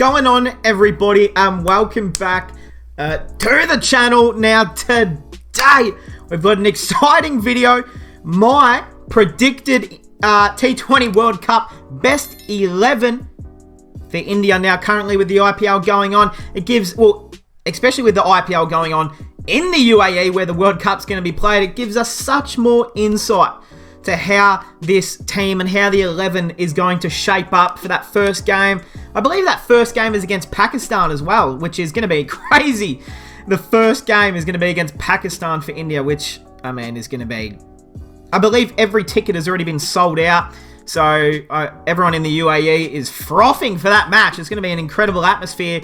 going on, everybody, and welcome back to the channel. Now, today, we've got an exciting video. My predicted T20 World Cup best 11 for India. Now, currently with the IPL going on, it gives, well, especially with the IPL going on in the UAE where the World Cup's going to be played, it gives us such more insight to how this team and how the 11 is going to shape up for that first game. I believe that first game is against Pakistan as well, which is going to be crazy. The first game is going to be against Pakistan for India, which, I mean, is going to be... I believe every ticket has already been sold out, so everyone in the UAE is frothing for that match. It's going to be an incredible atmosphere.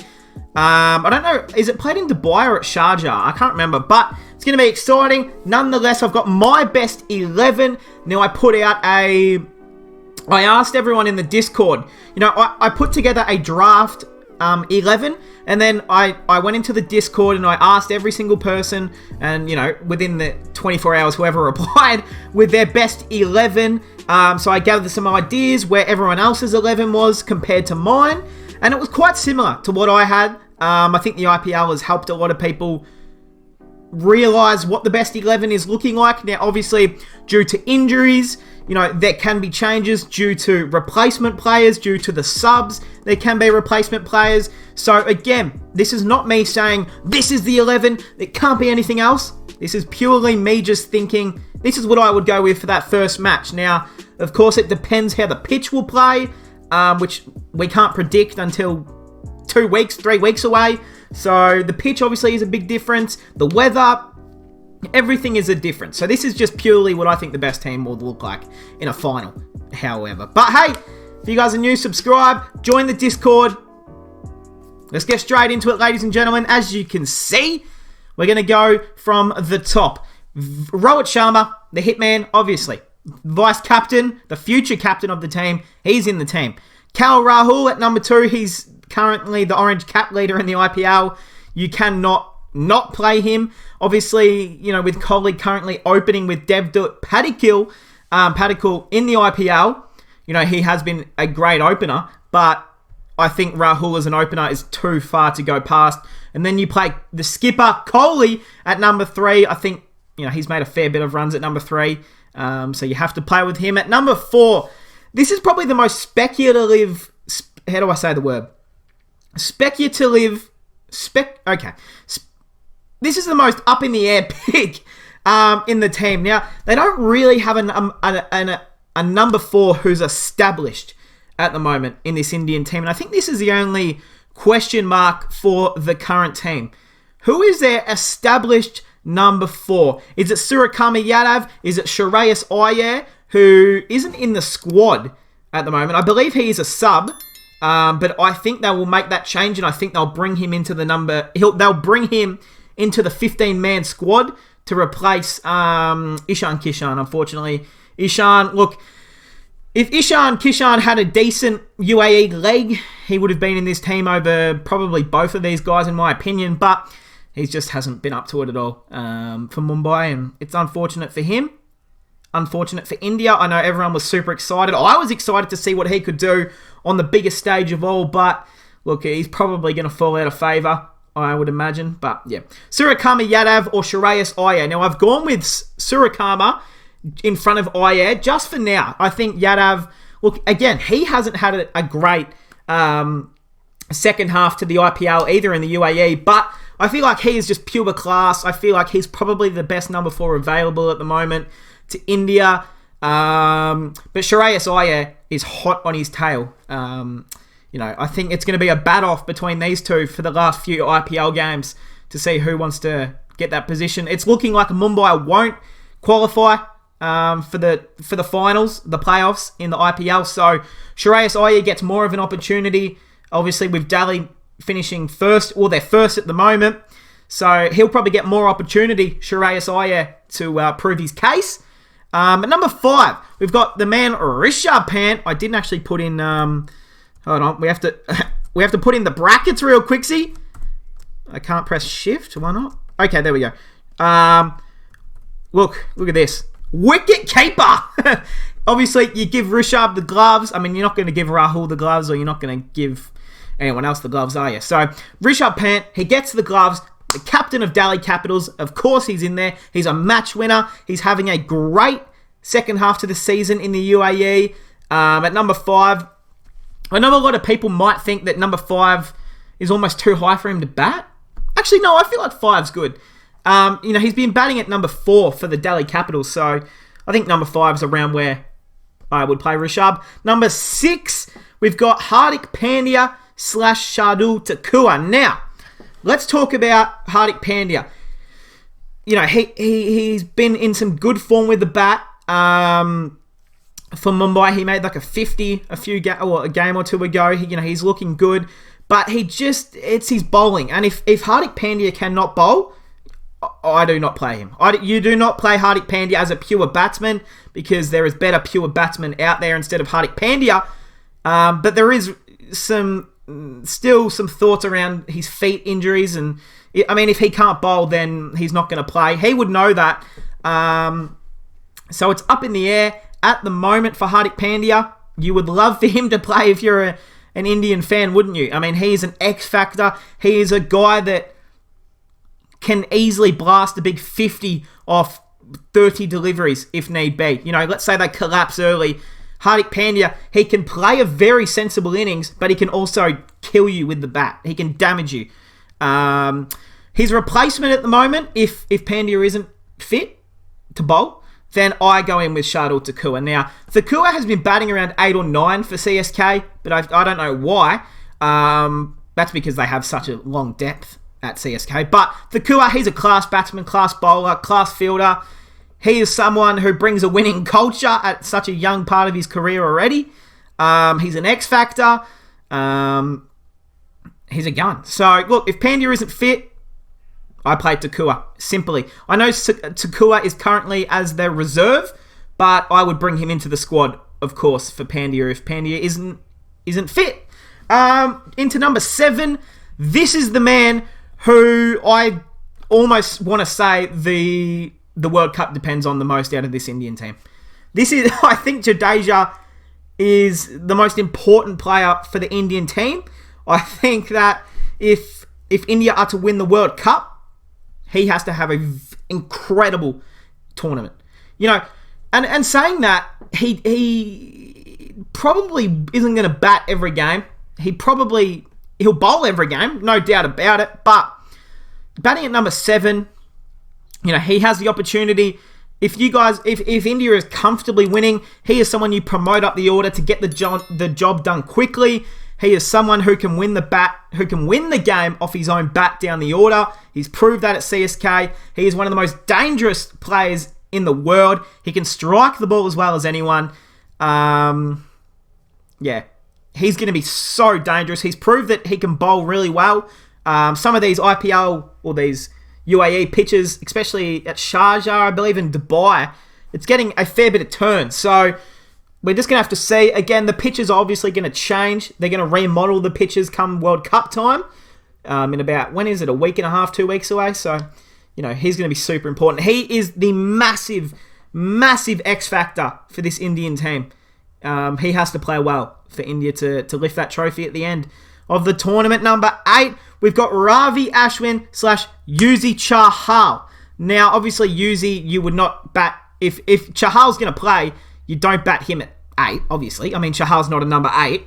I don't know, is it played in Dubai or at Sharjah? I can't remember, but it's going to be exciting. Nonetheless, I've got my best 11. Now, I asked everyone in the Discord, you know, I put together a draft 11, and then I went into the Discord and I asked every single person, and, you know, within the 24 hours, whoever replied with their best 11. So I gathered some ideas where everyone else's 11 was compared to mine. And it was quite similar to what I had. I think the IPL has helped a lot of people realise what the best 11 is looking like. Now, obviously, due to injuries, you know, there can be changes due to replacement players, due to the subs, there can be replacement players. So, again, this is not me saying, this is the 11, it can't be anything else. This is purely me just thinking, this is what I would go with for that first match. Now, of course, it depends how the pitch will play, which we can't predict until 2 weeks, 3 weeks away. So the pitch obviously is a big difference. The weather, everything is a difference. So this is just purely what I think the best team will look like in a final, however. But hey, if you guys are new, subscribe, join the Discord. Let's get straight into it, ladies and gentlemen. As you can see, we're going to go from the top. Rohit Sharma, the hitman, obviously. Vice captain, the future captain of the team, he's in the team. KL Rahul at number 2, he's currently the orange cap leader in the IPL. You cannot not play him. Obviously, you know, with Kohli currently opening with Devdutt Padikkal in the IPL, you know, he has been a great opener, but I think Rahul as an opener is too far to go past. And then you play the skipper, Kohli, at number 3. I think, you know, he's made a fair bit of runs at number 3. So you have to play with him. At number 4, this is probably the most speculative... How do I say the word? Speculative... Okay. This is the most up-in-the-air pick in the team. Now, they don't really have a number 4 who's established at the moment in this Indian team. And I think this is the only question mark for the current team. Who is their established number 4? Is it Suryakumar Yadav? Is it Shreyas Iyer, who isn't in the squad at the moment? I believe he is a sub, but I think they will make that change, and I think they'll bring him into the they'll bring him into the 15-man squad to replace Ishan Kishan. Unfortunately, Ishan, look, if Ishan Kishan had a decent UAE leg, he would have been in this team over probably both of these guys, in my opinion, but he just hasn't been up to it at all for Mumbai, and it's unfortunate for him. Unfortunate for India. I know everyone was super excited. I was excited to see what he could do on the biggest stage of all, but look, he's probably going to fall out of favour, I would imagine. But yeah, Suryakumar Yadav or Shreyas Iyer. Now, I've gone with Suryakumar in front of Iyer just for now. I think Yadav, look, again, he hasn't had a great second half to the IPL either in the UAE, but I feel like he is just pure class. I feel like he's probably the best number 4 available at the moment to India. But Shreyas Iyer is hot on his tail. You know, I think it's going to be a bat-off between these two for the last few IPL games to see who wants to get that position. It's looking like Mumbai won't qualify for the finals, the playoffs in the IPL. So Shreyas Iyer gets more of an opportunity. Obviously, with Delhi finishing first, or they're first at the moment, so he'll probably get more opportunity, Shreyas Iyer, to prove his case. At number 5, we've got the man Rishabh Pant. I didn't actually put in. Hold on, we have to put in the brackets real quick. See, I can't press shift. Why not? Okay, there we go. Look at this wicket keeper. Obviously, you give Rishabh the gloves. I mean, you're not going to give Rahul the gloves, or you're not going to give anyone else the gloves, are you? So, Rishabh Pant, he gets the gloves. The captain of Delhi Capitals, of course he's in there. He's a match winner. He's having a great second half to the season in the UAE. At number 5, I know a lot of people might think that number 5 is almost too high for him to bat. Actually, no, I feel like 5's good. He's been batting at number 4 for the Delhi Capitals, so I think number 5 is around where I would play Rishabh. Number 6, we've got Hardik Pandya / Shardul Thakur. Now, let's talk about Hardik Pandya. He's been in some good form with the bat. For Mumbai, he made like a 50 a game or two ago. He's looking good, but it's his bowling. And if Hardik Pandya cannot bowl, I do not play him. You do not play Hardik Pandya as a pure batsman, because there is better pure batsmen out there instead of Hardik Pandya. But there is still some thoughts around his feet injuries, and if he can't bowl, then he's not going to play. He would know that. So it's up in the air at the moment for Hardik Pandya. You would love for him to play if you're an Indian fan, wouldn't you? He's an X factor. He is a guy that can easily blast a big 50 off 30 deliveries if need be. Let's say they collapse early. Hardik Pandya, he can play a very sensible innings, but he can also kill you with the bat. He can damage you. His replacement at the moment, if Pandya isn't fit to bowl, then I go in with Shardul Thakur. Now, Thakur has been batting around 8 or 9 for CSK, but I don't know why. That's because they have such a long depth at CSK. But Thakur, he's a class batsman, class bowler, class fielder. He is someone who brings a winning culture at such a young part of his career already. He's an X factor. He's a gun. So, look, if Pandya isn't fit, I play Thakur, simply. I know Thakur is currently as their reserve, but I would bring him into the squad, of course, for Pandya if Pandya isn't fit. Into number 7, this is the man who I almost want to say the World Cup depends on the most out of this Indian team. I think Jadeja is the most important player for the Indian team. I think that if India are to win the World Cup, he has to have an incredible tournament. And saying that, he probably isn't going to bat every game. He'll bowl every game, no doubt about it. But batting at number 7, he has the opportunity. If India is comfortably winning, he is someone you promote up the order to get the job done quickly. He is someone who can win the game off his own bat down the order. He's proved that at CSK. He is one of the most dangerous players in the world. He can strike the ball as well as anyone. He's going to be so dangerous. He's proved that he can bowl really well. Some of these IPL or these UAE pitches, especially at Sharjah, I believe in Dubai, it's getting a fair bit of turn. So we're just going to have to see. Again, the pitches are obviously going to change. They're going to remodel the pitches come World Cup time. In about, when is it? A week and a half, 2 weeks away. So, he's going to be super important. He is the massive, massive X factor for this Indian team. He has to play well for India to lift that trophy at the end of the tournament. Number 8, we've got Ravi Ashwin / Yuzi Chahal. Now, obviously, Yuzi, you would not bat. If Chahal's going to play, you don't bat him at 8, obviously. Chahal's not a number 8.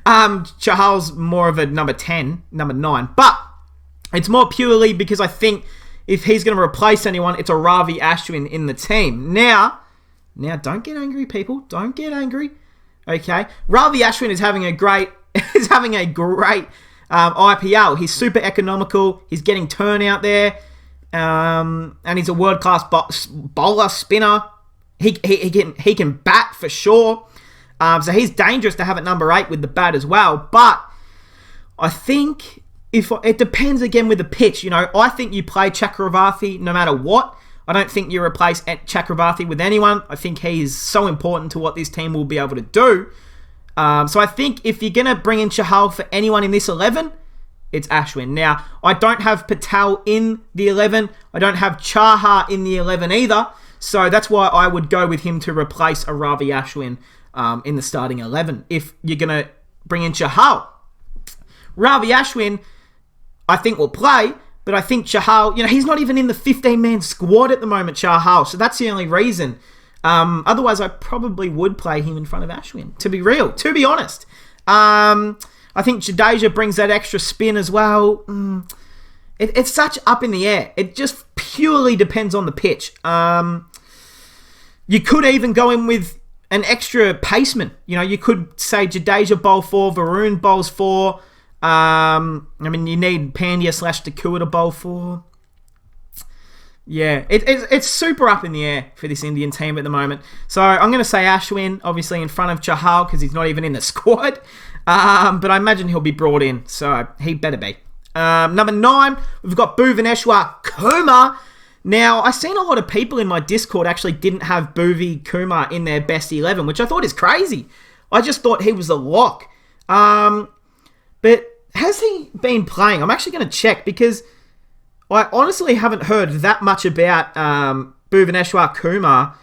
Chahal's more of a number 10, number 9. But it's more purely because I think if he's going to replace anyone, it's a Ravi Ashwin in the team. Now, don't get angry, people. Don't get angry. Okay? Ravi Ashwin is having a great IPL. He's super economical. He's getting turn out there. And he's a world-class bowler, spinner. He can bat for sure. So he's dangerous to have at number 8 with the bat as well. But I think it depends again with the pitch. I think you play Chakravarti no matter what. I don't think you replace Chakravarti with anyone. I think he is so important to what this team will be able to do. So I think if you're going to bring in Chahal for anyone in this 11, it's Ashwin. Now, I don't have Patel in the 11. I don't have Chahar in the 11 either. So that's why I would go with him to replace a Ravi Ashwin in the starting 11 if you're going to bring in Chahal. Ravi Ashwin, I think will play, but I think Chahal, he's not even in the 15-man squad at the moment, Chahal, so that's the only reason. Otherwise, I probably would play him in front of Ashwin, to be honest. I think Jadeja brings that extra spin as well. It's such up in the air. It just purely depends on the pitch. You could even go in with an extra paceman. You could say Jadeja bowl 4, Varun bowls 4. You need Pandya/Takua to bowl 4. Yeah, it's super up in the air for this Indian team at the moment. So I'm going to say Ashwin, obviously in front of Chahal, because he's not even in the squad. But I imagine he'll be brought in, so he better be. Number 9, we've got Bhuvaneshwar Kumar. Now, I've seen a lot of people in my Discord actually didn't have Bhuvi Kumar in their best 11, which I thought is crazy. I just thought he was a lock. But has he been playing? I'm actually going to check, because I honestly haven't heard that much about Bhuvaneshwar Kumar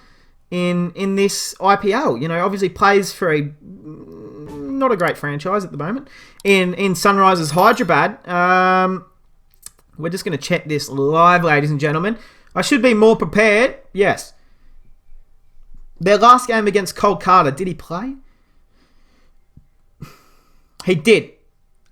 in this IPL. Obviously plays for not a great franchise at the moment in Sunrisers Hyderabad. We're just going to check this live, ladies and gentlemen. I should be more prepared. Yes. Their last game against Kolkata, did he play? He did.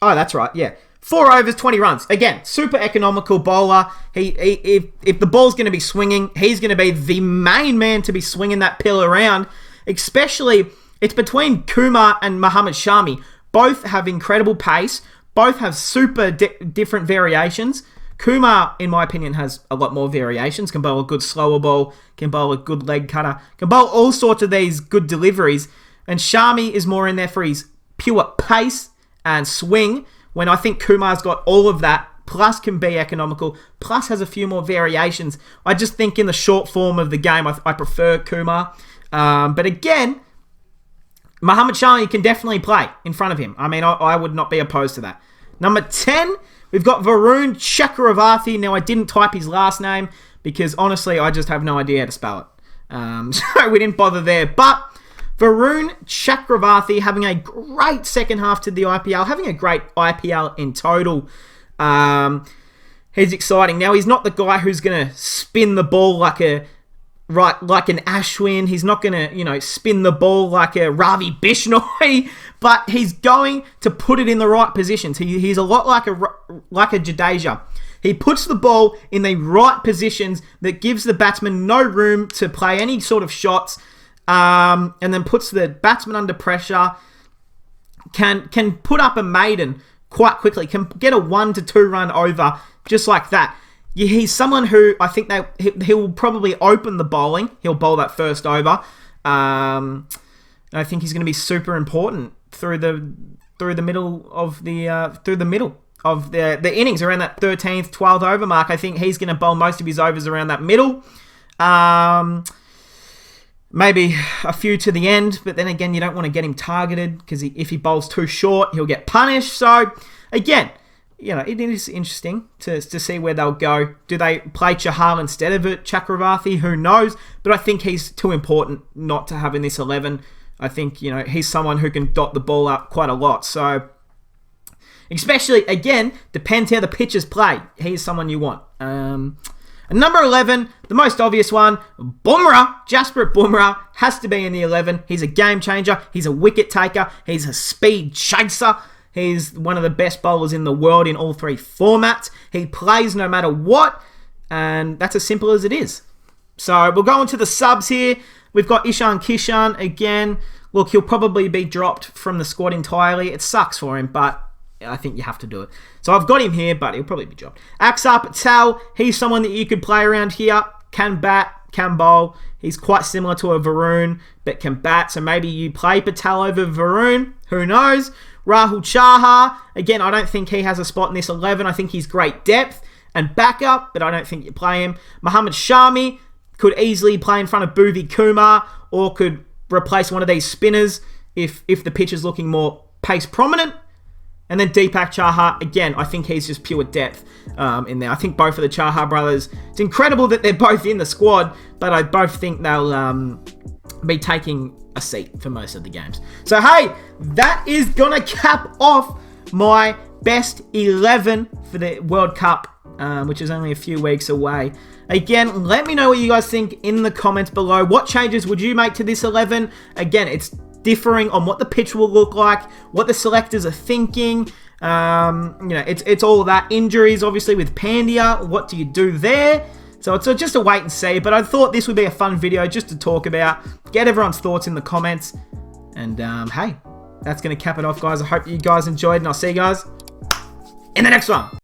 Oh, that's right, yeah. 4 overs, 20 runs. Again, super economical bowler. If the ball's going to be swinging, he's going to be the main man to be swinging that pill around. Especially, it's between Kumar and Muhammad Shami. Both have incredible pace. Both have super different variations. Kumar, in my opinion, has a lot more variations. Can bowl a good slower ball. Can bowl a good leg cutter. Can bowl all sorts of these good deliveries. And Shami is more in there for his pure pace and swing, when I think Kumar's got all of that, plus can be economical, plus has a few more variations. I just think in the short form of the game, I prefer Kumar. But again, Muhammad Shami can definitely play in front of him. I would not be opposed to that. Number 10, we've got Varun Chakravarthi. Now, I didn't type his last name because, honestly, I just have no idea how to spell it. So we didn't bother there. But Varun Chakravarthi having a great second half to the IPL, having a great IPL in total. He's exciting. Now, he's not the guy who's going to spin the ball like an Ashwin. He's not going to, spin the ball like a Ravi Bishnoi, but he's going to put it in the right positions. He's a lot like a Jadeja. He puts the ball in the right positions that gives the batsman no room to play any sort of shots, and then puts the batsman under pressure, can put up a maiden quite quickly, can get a 1 to 2 run over just like that. He's someone who I think he'll probably open the bowling. He'll bowl that first over. I think he's going to be super important through the middle of the innings, around that 13th, 12th over mark. I think he's going to bowl most of his overs around that middle. Maybe a few to the end, but then again, you don't want to get him targeted, because if he bowls too short, he'll get punished. So, again, it is interesting to see where they'll go. Do they play Chahal instead of Chakravarthi? Who knows? But I think he's too important not to have in this 11. I think, he's someone who can dot the ball up quite a lot. So, especially, again, depends how the pitchers play. He's someone you want. And number 11, the most obvious one, Bumrah. Jasprit Bumrah has to be in the 11. He's a game changer. He's a wicket taker. He's a speed chaser. He's one of the best bowlers in the world in all 3 formats. He plays no matter what, and that's as simple as it is. So we'll go into the subs here. We've got Ishan Kishan again. Look, he'll probably be dropped from the squad entirely. It sucks for him, but I think you have to do it. So I've got him here, but he'll probably be dropped. Axar Patel, he's someone that you could play around here. Can bat, can bowl. He's quite similar to a Varun, but can bat. So maybe you play Patel over Varun. Who knows? Rahul Chahar, again, I don't think he has a spot in this 11. I think he's great depth and backup, but I don't think you play him. Muhammad Shami could easily play in front of Bhuvi Kumar, or could replace one of these spinners if the pitch is looking more pace prominent. And then Deepak Chahar, again, I think he's just pure depth in there. I think both of the Chahar brothers, it's incredible that they're both in the squad, but I both think they'll be taking a seat for most of the games. So, hey, that is going to cap off my best 11 for the World Cup, which is only a few weeks away. Again, let me know what you guys think in the comments below. What changes would you make to this 11? Again, it's differing on what the pitch will look like, what the selectors are thinking. It's all that. Injuries, obviously, with Pandya. What do you do there? So it's just a wait and see. But I thought this would be a fun video just to talk about. Get everyone's thoughts in the comments. And, hey, that's going to cap it off, guys. I hope you guys enjoyed, and I'll see you guys in the next one.